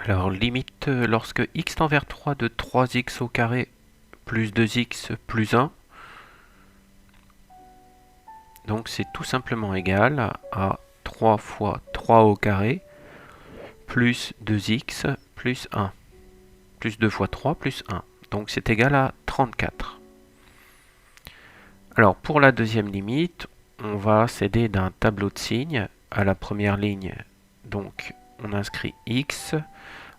Alors, limite lorsque x tend vers 3 de 3x au carré plus 2x plus 1. Donc, c'est tout simplement égal à 3 fois 3 au carré plus 2x plus 1. Plus 2 fois 3 plus 1. Donc, c'est égal à 34. Alors, pour la deuxième limite, on va s'aider d'un tableau de signes. À la première ligne, donc, on inscrit x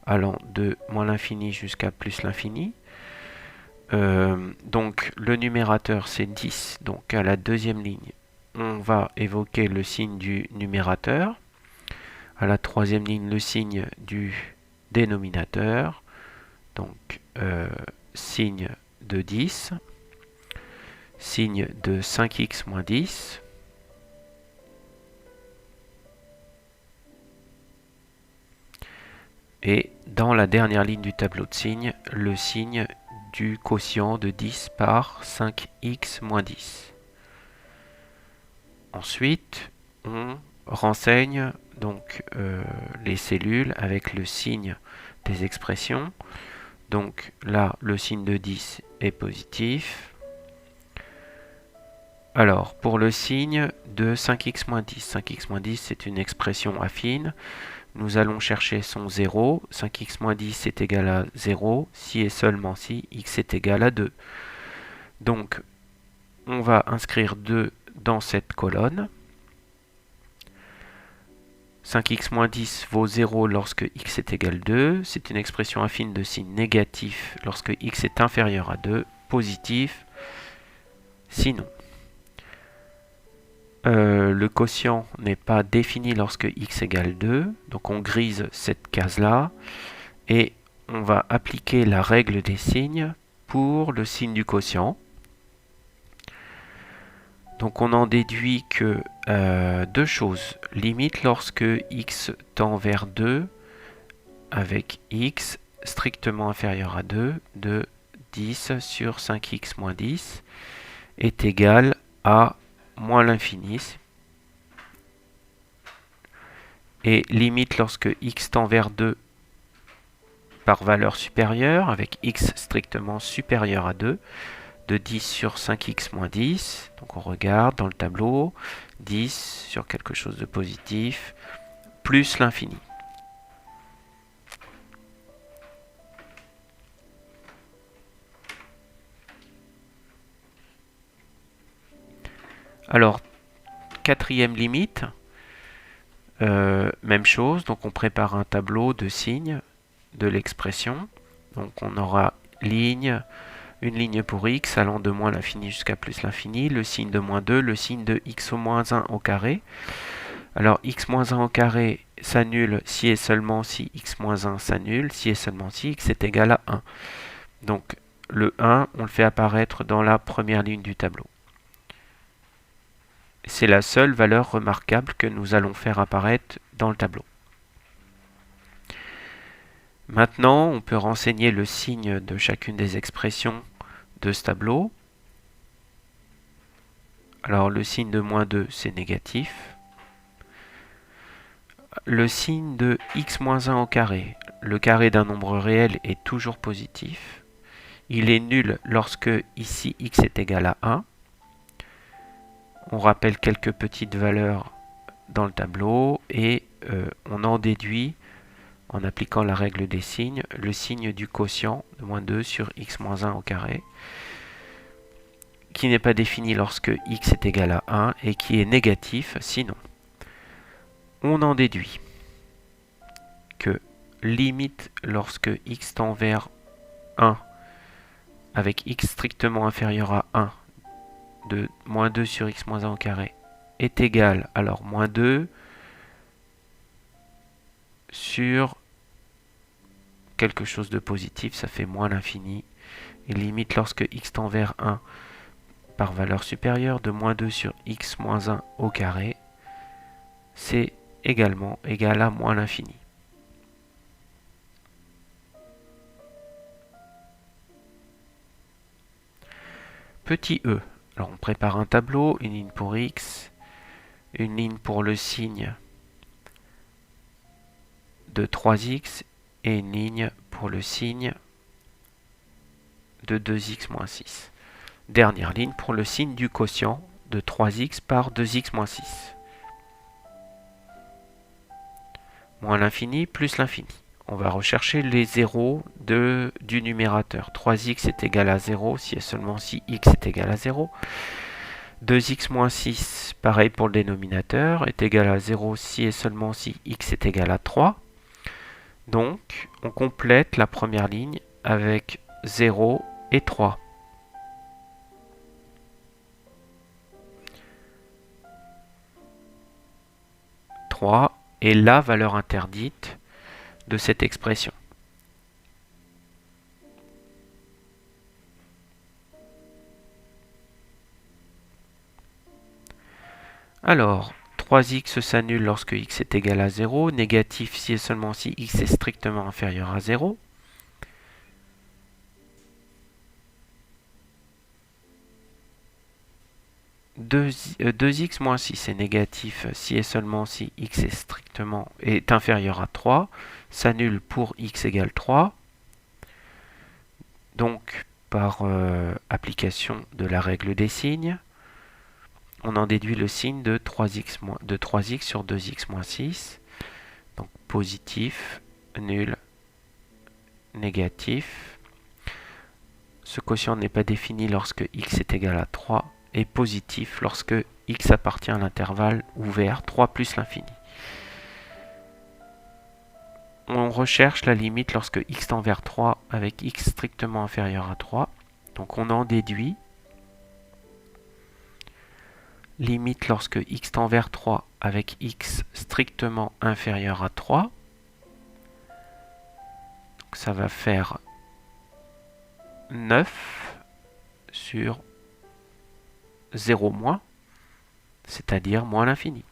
allant de moins l'infini jusqu'à plus l'infini. Donc le numérateur c'est 10, donc à la deuxième ligne on va évoquer le signe du numérateur, à la troisième ligne le signe du dénominateur, donc signe de 10, signe de 5x moins 10, et dans la dernière ligne du tableau de signes, le signe du quotient de 10 par 5x moins 10. Ensuite, on renseigne donc les cellules avec le signe des expressions. Donc là, le signe de 10 est positif. Alors, pour le signe de 5x moins 10, 5x moins 10 c'est une expression affine. Nous allons chercher son 0. 5x moins 10 est égal à 0 si et seulement si x est égal à 2. Donc, on va inscrire 2 dans cette colonne. 5x moins 10 vaut 0 lorsque x est égal à 2. C'est une expression affine de signe négatif lorsque x est inférieur à 2. Positif, sinon. Le quotient n'est pas défini lorsque x égale 2. Donc on grise cette case-là. Et on va appliquer la règle des signes pour le signe du quotient. Donc on en déduit que deux choses. Limite lorsque x tend vers 2 avec x strictement inférieur à 2 de 10 sur 5x moins 10 est égal à moins l'infini. Et limite lorsque x tend vers 2 par valeur supérieure avec x strictement supérieur à 2 de 10 sur 5x moins 10. Donc on regarde dans le tableau, 10 sur quelque chose de positif, plus l'infini. Alors, quatrième limite, même chose, donc on prépare un tableau de signes de l'expression. Donc on aura une ligne pour x allant de moins l'infini jusqu'à plus l'infini, le signe de moins 2, le signe de x au moins 1 au carré. Alors x moins 1 au carré s'annule si et seulement si x moins 1 s'annule, si et seulement si x est égal à 1. Donc le 1, on le fait apparaître dans la première ligne du tableau. C'est la seule valeur remarquable que nous allons faire apparaître dans le tableau. Maintenant, on peut renseigner le signe de chacune des expressions de ce tableau. Alors le signe de moins 2, c'est négatif. Le signe de x moins 1 au carré, le carré d'un nombre réel est toujours positif. Il est nul lorsque ici x est égal à 1. On rappelle quelques petites valeurs dans le tableau et on en déduit, en appliquant la règle des signes, le signe du quotient de moins 2 sur x moins 1 au carré, qui n'est pas défini lorsque x est égal à 1 et qui est négatif sinon. On en déduit que limite lorsque x tend vers 1 avec x strictement inférieur à 1 de moins 2 sur x moins 1 au carré est égal, alors moins 2 sur quelque chose de positif, ça fait moins l'infini. Et limite lorsque x tend vers 1 par valeur supérieure de moins 2 sur x moins 1 au carré, c'est également égal à moins l'infini. Petit e. Alors on prépare un tableau, une ligne pour x, une ligne pour le signe de 3x et une ligne pour le signe de 2x moins 6. Dernière ligne pour le signe du quotient de 3x par 2x moins 6. Moins l'infini plus l'infini. On va rechercher les zéros du numérateur. 3x est égal à 0 si et seulement si x est égal à 0. 2x moins 6, pareil pour le dénominateur, est égal à 0 si et seulement si x est égal à 3. Donc, on complète la première ligne avec 0 et 3. Est la valeur interdite de cette expression. Alors, 3x s'annule lorsque x est égal à 0, négatif si et seulement si x est strictement inférieur à 0. Deux 2x moins 6 est négatif si et seulement si x est inférieur à 3, s'annule pour x égale 3. Donc, par application de la règle des signes, on en déduit le signe de 3x sur 2x moins 6. Donc, positif, nul, négatif. Ce quotient n'est pas défini lorsque x est égal à 3 et positif lorsque x appartient à l'intervalle ouvert 3 plus l'infini. On recherche la limite lorsque x tend vers 3 avec x strictement inférieur à 3. Donc on en déduit limite lorsque x tend vers 3 avec x strictement inférieur à 3. Donc ça va faire 9 sur 0 moins, c'est-à-dire moins l'infini.